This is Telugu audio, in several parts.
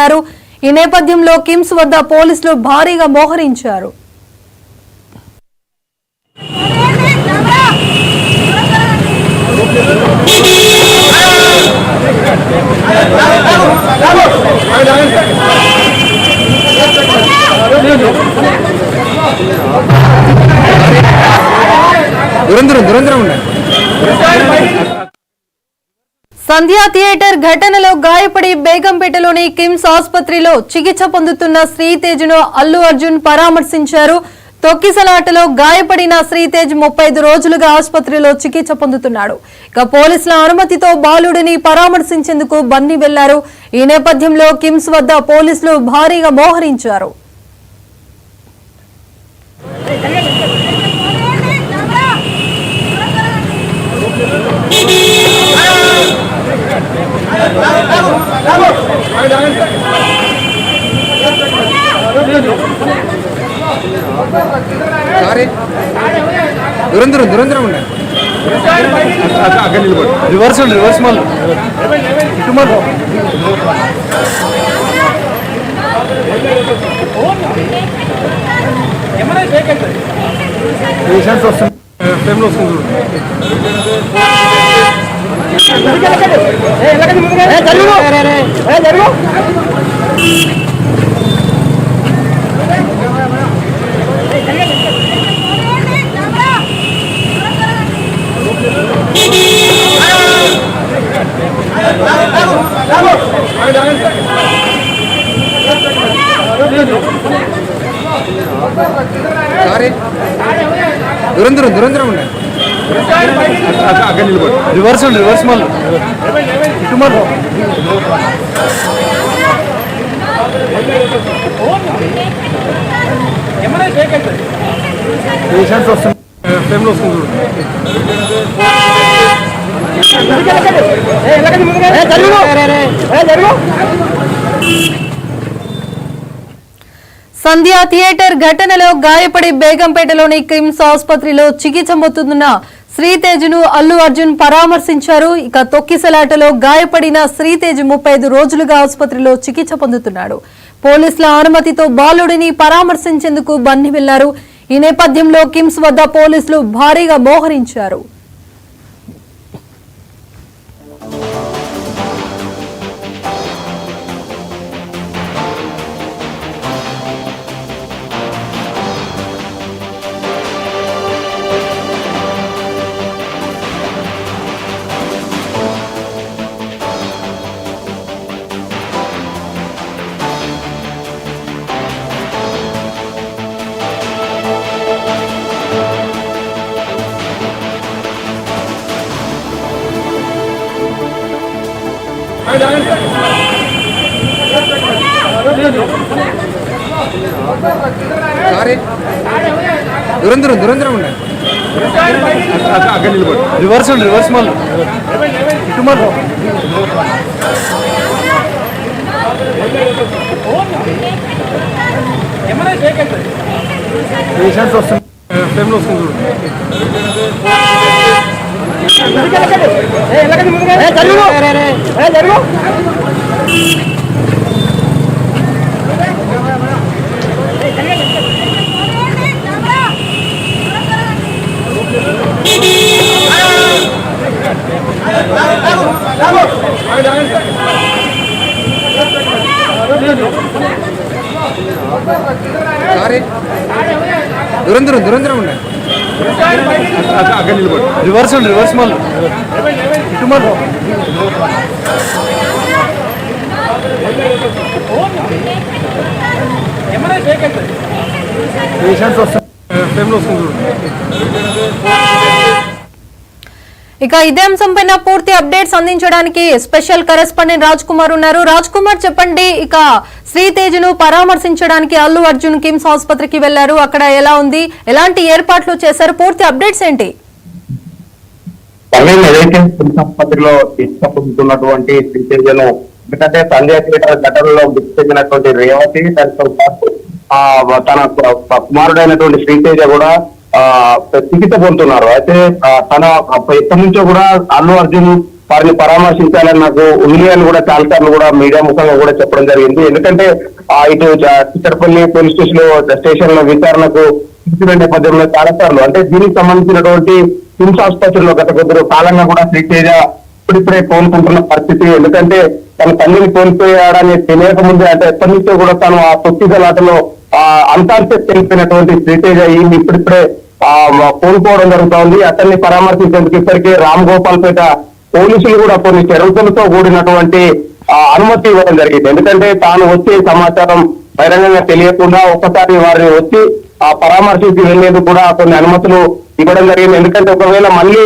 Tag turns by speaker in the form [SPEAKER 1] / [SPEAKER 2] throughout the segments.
[SPEAKER 1] వెళ్లారు. ఈ నేపథ్యంలో కిమ్స్ వద్ద పోలీసులు భారీగా మోహరించారు. సంధ్యా థియేటర్ ఘటనలో గాయపడి బేగంపేటలోని కిమ్స్ ఆసుపత్రిలో చికిత్స పొందుతున్న శ్రీతేజ్ను అల్లు అర్జున్ పరామర్శించారు. తొక్కిసలాటలో గాయపడిన శ్రీతేజ్ 35 రోజులుగా ఆసుపత్రిలో చికిత్స పొందుతున్నాడు. ఇక పోలీసుల అనుమతితో బాలుడిని పరామర్శించేందుకు బన్నీ వెళ్లారు. ఈ నేపథ్యంలో కిమ్స్ వద్ద పోలీసులు భారీగా మోహరించారు.
[SPEAKER 2] రివర్స్ రివర్స్ మళ్ళీ పేషెంట్స్ వస్తుంది టైంలో వస్తుంది. దురంధరం ఉన్నాయి. రివర్స్ రివర్స్ మళ్ళీ పేషెంట్స్ వస్తుంది టైంలో వస్తుంది.
[SPEAKER 1] సంధ్యా థియేటర్ ఘటనలో గాయపడి బేగంపేటలోని కిమ్స్ ఆసుపత్రిలో చికిత్స పొందుతున్న శ్రీతేజ్ను అల్లు అర్జున్ పరామర్శించారు. ఇక తొక్కిసలాటలో గాయపడిన శ్రీతేజ్ 35 రోజులుగా ఆసుపత్రిలో చికిత్స పొందుతున్నాడు. పోలీసుల అనుమతితో బాలుడిని పరామర్శించేందుకు బన్నీ వెళ్లారు. ఈ నేపథ్యంలో కిమ్స్ వద్ద పోలీసులు భారీగా మోహరించారు.
[SPEAKER 2] దురంధరం ఉన్నాయి. రివర్స్ రివర్స్ మళ్ళీ పేషెంట్స్ వస్తుంది టైంలో వస్తుంది. దురంధరం ఉన్నాయి. రివర్స్ రివర్స్ మళ్ళీ పేషెంట్స్ వస్తుంది టైంలో వస్తుంది.
[SPEAKER 1] ఇక ఇదే అంశంపైన పూర్తి అప్డేట్స్ అందించడానికి స్పెషల్ కరెస్పాండెంట్ రాజ్ కుమార్ ఉన్నారు. రాజ్ కుమార్, చెప్పండి, ఇక శ్రీతేజ్ ను పరామర్శించడానికి అల్లు అర్జున్ కిమ్స్ ఆసుపత్రికి వెళ్లారు. అక్కడ ఎలా ఉంది, ఎలాంటి ఏర్పాట్లు చేశారు, పూర్తి అప్డేట్స్ ఏంటి?
[SPEAKER 3] ఏదైతే కిమ్స్ ఆసుపత్రిలో చికిత్స పొందుతున్నటువంటి శ్రీతేజ్ను ఎందుకంటే సంధ్యా థియేటర్ ఘటనలో మృతి చెందినటువంటి రేవతి తన కుమారుడైనటువంటి శ్రీతేజ కూడా చికిత్స పొందుతున్నారు. అయితే తన ఎప్పటి నుంచో కూడా అల్లు అర్జున్ వారిని పరామర్శించాలని నాకు ఉంది అని కూడా చాలా సార్లు కూడా మీడియా ముఖంగా కూడా చెప్పడం జరిగింది. ఎందుకంటే ఇటు చిత్తడపల్లి పోలీస్ స్టేషన్ లో విచారణకు ఇచ్చిన నేపథ్యంలో చాలా సార్లు అంటే దీనికి సంబంధించినటువంటి కిమ్స్ ఆసుపత్రిలో గత కొద్ది కాలంగా కూడా శ్రీతేజ ఇప్పుడిప్పుడే కోలుకుంటున్న పరిస్థితి. ఎందుకంటే తన తల్లిని కోల్పోయాడని తెలియక ముందే అంటే ఎప్పటి నుంచో కూడా తను ఆ తొక్కిసలాటలో అంతర్శక్తి తెలిపినటువంటి శ్రీతేజ ఇప్పుడిప్పుడే కోలుకోవడం జరుగుతోంది. అతన్ని పరామర్శించేందుకు ఇప్పటికే రామ్ గోపాల్ పేట పోలీసులు కూడా కొన్ని షరతులతో కూడినటువంటి అనుమతి ఇవ్వడం జరిగింది. ఎందుకంటే తాను వచ్చే సమాచారం బహిరంగంగా తెలియకుండా ఒక్కసారి వారిని వచ్చి పరామర్శించి వెళ్లేందుకు కూడా కొన్ని అనుమతులు ఇవ్వడం జరిగింది. ఎందుకంటే ఒకవేళ మళ్ళీ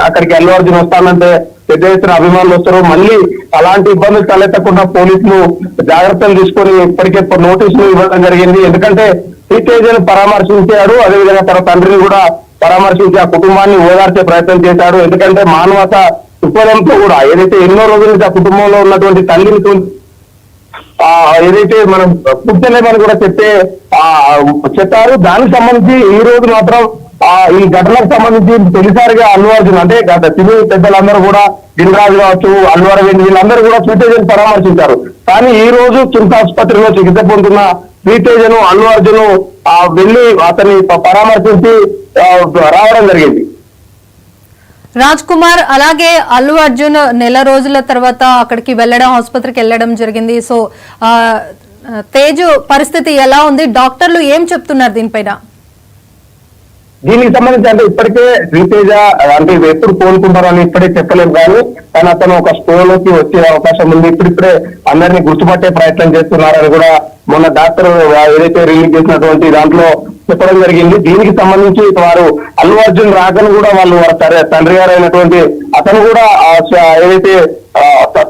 [SPEAKER 3] అక్కడికి అల్లు అర్జున్ వస్తానంటే పెద్ద ఎత్తున అభిమానులు వస్తారు, మళ్ళీ అలాంటి ఇబ్బందులు తలెత్తకుండా పోలీసులు జాగ్రత్తలు తీసుకొని ఇప్పటికే నోటీసులు ఇవ్వడం జరిగింది. ఎందుకంటే శ్రీతేజను పరామర్శించాడు, అదేవిధంగా తన తండ్రిని కూడా పరామర్శించి ఆ కుటుంబాన్ని ఓదార్చే ప్రయత్నం చేశాడు. ఎందుకంటే మానవత దృక్పథంతో కూడా ఏదైతే ఎన్నో రోజుల నుంచి ఆ కుటుంబంలో ఉన్నటువంటి తల్లిని ఏదైతే మనం కూర్చోలేమని కూడా చెప్పారు. దానికి సంబంధించి ఈ రోజు మాత్రం ఈ ఘటనకు సంబంధించి తొలిసారిగా అల్లు అర్జున్ అంటే గత సినీ పెద్దలందరూ కూడా దిల్రాజు కావచ్చు, అల్లు అరవింద్ వీళ్ళందరూ కూడా శ్రీతేజను పరామర్శించారు. కానీ ఈ రోజు కిమ్స్ ఆసుపత్రిలో చికిత్స పొందుతున్న శ్రీతేజను అల్లు అర్జున్ వెళ్లి అతన్ని పరామర్శించి రావడం జరిగింది.
[SPEAKER 1] రాజ్ కుమార్, అలాగే అల్లు అర్జున్ నెల రోజుల తర్వాత అక్కడికి వెళ్ళడం, ఆసుపత్రికి వెళ్ళడం జరిగింది. సో తేజు పరిస్థితి ఎలా ఉంది? డాక్టర్లు ఏం చెప్తున్నారు దీనిపైన?
[SPEAKER 3] దీనికి సంబంధించి అంటే ఇప్పటికే శ్రీతేజ అంటే ఎప్పుడు కోలుకుంటారో అని ఇప్పుడే చెప్పలేము, కానీ కానీ అతను ఒక స్టోర్లోకి వచ్చే అవకాశం ఉంది. ఇప్పుడిప్పుడే అందరినీ గుర్తుపట్టే ప్రయత్నం చేస్తున్నారని కూడా మొన్న డాక్టర్ ఏదైతే రిలీజ్ చేసినటువంటి దాంట్లో చెప్పడం జరిగింది. దీనికి సంబంధించి వారు అల్లు అర్జున్ రాకను కూడా వాళ్ళు తండ్రి గారు అయినటువంటి అతను కూడా ఏదైతే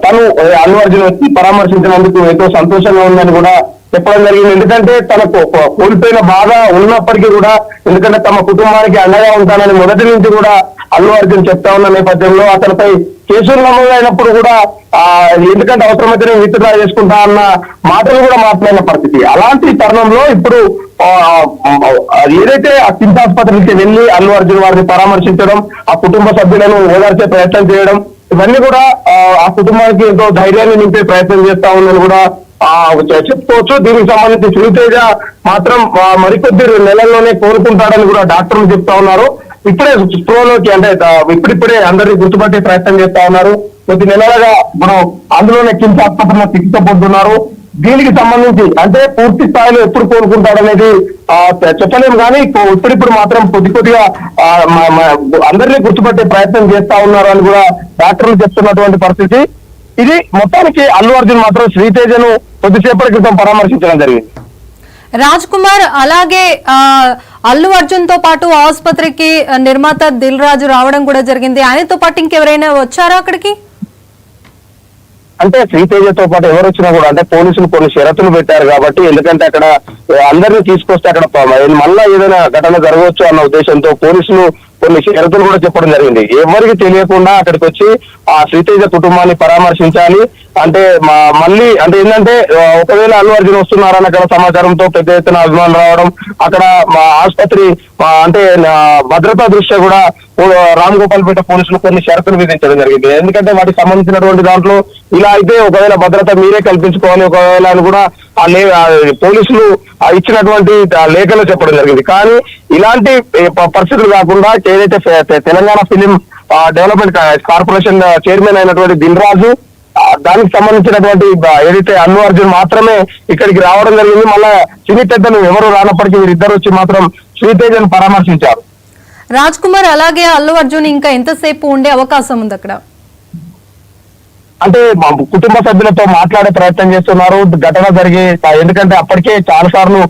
[SPEAKER 3] తను అల్లు అర్జున్ వచ్చి పరామర్శించినందుకు ఎంతో సంతోషంగా ఉందని కూడా చెప్పడం జరిగింది. ఎందుకంటే తనకు కోల్పోయిన బాధ ఉన్నప్పటికీ కూడా ఎందుకంటే తమ కుటుంబానికి అండగా ఉంటానని మొదటి నుంచి కూడా అల్లు అర్జున్ చెప్తా ఉన్న నేపథ్యంలో అతనిపై కేసులు నమోదైనప్పుడు కూడా ఎందుకంటే అవసరమైతే నేను విత్డ్రా చేసుకుంటా అన్న మాటలు కూడా మాట్లాడిన పరిస్థితి. అలాంటి తరుణంలో ఇప్పుడు ఏదైతే ఆ కిమ్స్ ఆసుపత్రికి వెళ్లి అల్లు అర్జున్ వారిని పరామర్శించడం, ఆ కుటుంబ సభ్యులను ఓదార్చే ప్రయత్నం చేయడం, ఇవన్నీ కూడా ఆ కుటుంబానికి ఎంతో ధైర్యాన్ని నింపే ప్రయత్నం చేస్తా ఉందని కూడా చెప్పుకోవచ్చు. దీనికి సంబంధించి శ్రీతేజ మాత్రం మరికొద్ది నెలల్లోనే కోరుకుంటాడని కూడా డాక్టర్లు చెప్తా ఉన్నారు. ఇప్పుడే స్ట్రోలోకి అంటే ఇప్పుడిప్పుడే అందరినీ గుర్తుపట్టే ప్రయత్నం చేస్తా ఉన్నారు. కొద్ది నెలలుగా మనం అందులోనే కిమ్స్ ఆసుపత్రిలో చికిత్స పొందుతున్నారు. దీనికి సంబంధించి అంటే పూర్తి స్థాయిలో ఎప్పుడు కోరుకుంటాడనేది చెప్పలేము, కానీ ఇప్పుడిప్పుడు మాత్రం కొద్దిగా అందరినీ గుర్తుపట్టే ప్రయత్నం చేస్తా ఉన్నారు అని కూడా డాక్టర్లు చెప్తున్నటువంటి పరిస్థితి. ఇది మొత్తానికి అల్లు అర్జున్ మాత్రం శ్రీతేజను కొద్దిసేపటి క్రితం పరామర్శించడం జరిగింది.
[SPEAKER 1] రాజ్ కుమార్, అలాగే అల్లు అర్జున్ తో పాటు ఆసుపత్రికి నిర్మాత దిల్ రాజు రావడం కూడా జరిగింది. ఆయనతో పాటు ఇంకెవరైనా వచ్చారా అక్కడికి?
[SPEAKER 3] అంటే శ్రీతేజతో పాటు ఎవరు వచ్చినా కూడా అంటే పోలీసులు కొన్ని షరతులు పెట్టారు కాబట్టి, ఎందుకంటే అక్కడ అందరినీ తీసుకొస్తే అక్కడ మళ్ళా ఏదైనా ఘటన జరగవచ్చు అన్న ఉద్దేశంతో పోలీసులు కొన్ని షరతులు కూడా చెప్పడం జరిగింది. ఎవరికి తెలియకుండా అక్కడికి వచ్చి ఆ శ్రీతేజ కుటుంబాన్ని పరామర్శించాలి అంటే మళ్ళీ అంటే ఏంటంటే ఒకవేళ అల్లు అర్జున్ వస్తున్నారని అక్కడ సమాచారంతో పెద్ద ఎత్తున అభిమానులు రావడం, అక్కడ ఆసుపత్రి అంటే భద్రతా దృష్ట్యా కూడా రామ్ గోపాల్ పేట పోలీసులు కొన్ని షరతులు విధించడం జరిగింది. ఎందుకంటే వాటికి సంబంధించినటువంటి దాంట్లో ఇలా అయితే ఒకవేళ భద్రత మీరే కల్పించుకోవాలి ఒకవేళ అని కూడా పోలీసులు ఇచ్చినటువంటి లేఖలో చెప్పడం జరిగింది. కానీ ఇలాంటి పరిస్థితులు కాకుండా ఏదైతే Telangana film development corporation chairman అయినటువంటి దిల్ రాజు దానికి సంబంధించినటువంటి ఏదైతే అల్లు అర్జున్ మాత్రమే ఇక్కడికి రావడం జరిగింది. మళ్ళా సినీ పెద్దలు ఎవరు రానప్పటికీ వీరిద్దరు వచ్చి మాత్రం శ్రీతేజను పరామర్శించారు.
[SPEAKER 1] రాజ్ కుమార్, అలాగే అల్లు అర్జున్ ఇంకా ఎంతసేపు ఉండే అవకాశం ఉంది అక్కడ?
[SPEAKER 3] అంటే కుటుంబ సభ్యులతో మాట్లాడే ప్రయత్నం చేస్తున్నారు ఘటన జరిగి, ఎందుకంటే అప్పటికే చాలా సార్లు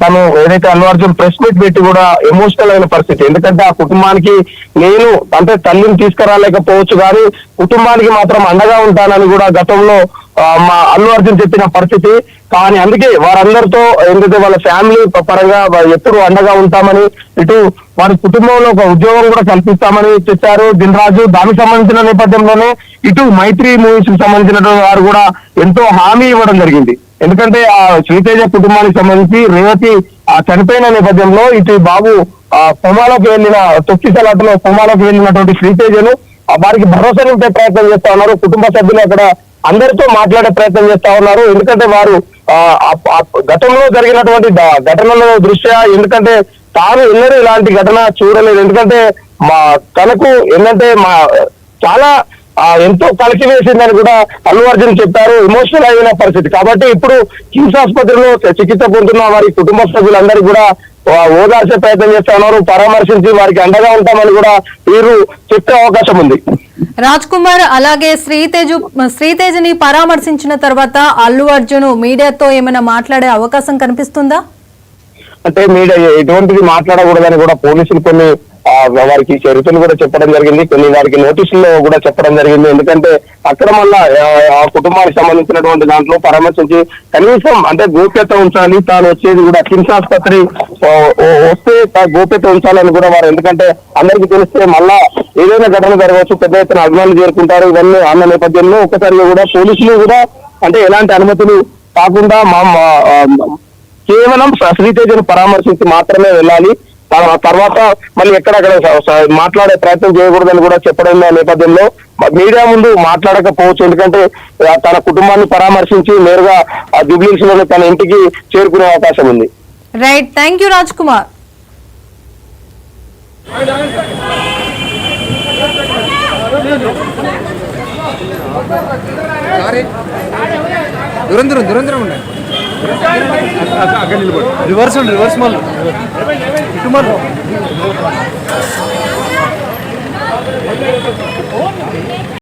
[SPEAKER 3] తను ఏదైతే అల్లు అర్జున్ ప్రెస్ మీట్ పెట్టి కూడా ఎమోషనల్ అయిన పరిస్థితి. ఎందుకంటే ఆ కుటుంబానికి నేను అంటే తల్లిని తీసుకురాలేకపోవచ్చు కానీ కుటుంబానికి మాత్రం అండగా ఉంటానని కూడా గతంలో మా అల్లు అర్జున్ చెప్పిన పరిస్థితి. కానీ అందుకే వారందరితో ఎందుకంటే వాళ్ళ ఫ్యామిలీ పరంగా ఎప్పుడు అండగా ఉంటామని, ఇటు వారి కుటుంబంలో ఒక ఉద్యోగం కూడా కల్పిస్తామని చెప్పారు దిల్ రాజు. దానికి సంబంధించిన నేపథ్యంలోనే ఇటు మైత్రి మూవీస్ కి సంబంధించిన వారు కూడా ఎంతో హామీ ఇవ్వడం జరిగింది. ఎందుకంటే ఆ శ్రీతేజ కుటుంబానికి సంబంధించి రేవతి చనిపోయిన నేపథ్యంలో ఇటు బాబు కొమాలోకి వెళ్ళిన తొక్కిసలాటలో కొమాలోకి వెళ్ళినటువంటి శ్రీతేజను వారికి భరోసా నింపే ప్రయత్నం చేస్తా ఉన్నారు. కుటుంబ సభ్యులు అక్కడ అందరితో మాట్లాడే ప్రయత్నం చేస్తా ఉన్నారు. ఎందుకంటే వారు గతంలో జరిగినటువంటి ఘటనల దృష్ట్యా, ఎందుకంటే తాను ఎన్నడూ ఇలాంటి ఘటన చూడలేదు. ఎందుకంటే తనకు ఏంటంటే చాలా ఎంతో కలిసి వేసిందని కూడా అల్లు అర్జున్ చెప్పారు. ఎమోషనల్ అయిన పరిస్థితి కాబట్టి ఇప్పుడు కిమ్స్ ఆసుపత్రిలో చికిత్స పొందుతున్న వారి కుటుంబ సభ్యులందరికీ కూడా ఓదార్చే ప్రయత్నం చేస్తా ఉన్నారు. పరామర్శించి వారికి అండగా ఉంటామని కూడా వీరు చెప్పే అవకాశం ఉంది.
[SPEAKER 1] రాజ్ కుమార్, అలాగే శ్రీతేజ్ని పరామర్శించిన తర్వాత అల్లు అర్జున్ మీడియాతో ఏమైనా మాట్లాడే అవకాశం కనిపిస్తుందా?
[SPEAKER 3] అంటే మీడియా ఎటువంటిది మాట్లాడకూడదని కూడా పోలీసులు కొన్ని వారికి చరిత్రలు కూడా చెప్పడం జరిగింది, కొన్ని వారికి నోటీసుల్లో కూడా చెప్పడం జరిగింది. ఎందుకంటే అక్కడ మళ్ళా ఆ కుటుంబానికి సంబంధించినటువంటి దాంట్లో పరామర్శించి కనీసం అంటే గోప్యత ఉంచాలి, తాను వచ్చేది కూడా కిమ్స్ ఆసుపత్రి వస్తే గోప్యత ఉంచాలని కూడా వారు, ఎందుకంటే అందరికీ తెలిస్తే మళ్ళా ఏదైనా ఘటన జరగవచ్చు, పెద్ద ఎత్తున అభిమానులు చేరుకుంటారు. ఇవన్నీ అన్న నేపథ్యంలో ఒక్కసారిగా కూడా పోలీసులు కూడా అంటే ఎలాంటి అనుమతులు కాకుండా కేవలం శ్రీతేజను పరామర్శించి మాత్రమే వెళ్ళాలి, తర్వాత మళ్ళీ ఎక్కడక్కడ మాట్లాడే ప్రయత్నం చేయకూడదని కూడా చెప్పడం నేపథ్యంలో మీడియా ముందు మాట్లాడకపోవచ్చు. ఎందుకంటే తన కుటుంబాన్ని పరామర్శించి నేరుగా జూబ్లీహిల్స్ లోని తన ఇంటికి చేరుకునే అవకాశం ఉంది.
[SPEAKER 1] Right, thank you Raj Kumar.
[SPEAKER 2] దూరం ఉన్నాయి. రివర్స్ మళ్ళీ ఇటు మళ్ళీ